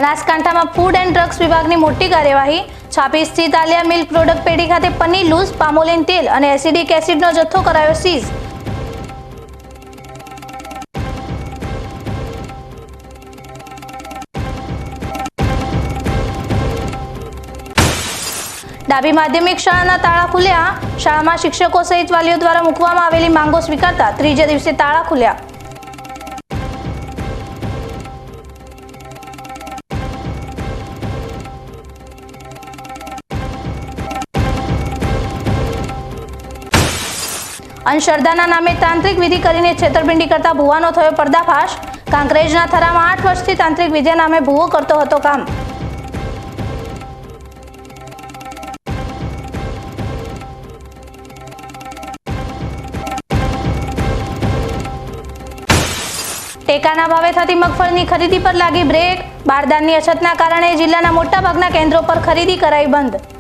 બનાસકાંઠામાં food and drugs વિભાગની મોટી કાર્યવાહી। છાપી સ્થિત આલિયા મિલ્ક પ્રોડક્ટ પેઢી ખાતે પનીર લૂઝ, પામોલિન તેલ અને એસિડિક એસિડનો જથ્થો કરાયો સીઝ। ડાબી માધ્યમિક શાળાના તાળા ખુલ્યા। શાળામાં શિક્ષકો સહિત વાલીઓ દ્વારા મૂકવામાં આવેલી માંગો સ્વીકારતા ત્રીજા દિવસે તાળા ખુલ્યા। અંધશ્રદ્ધાના નામે તાંત્રિક વિધિ કરીને છેતરપિંડી કરતા ભુવાનો થયો પર્દાફાશ। કાંકરેજના થરામાં 8 વર્ષથી તાંત્રિક વિધિ નામે ભુવો કરતો હતો કામ। ટેકાના ભાવે થતી મગફળીની ખરીદી પર લાગી બ્રેક। બારદાનની અછતના કારણે જિલ્લાના મોટાભાગના કેન્દ્રો પર ખરીદી કરાઈ બંધ।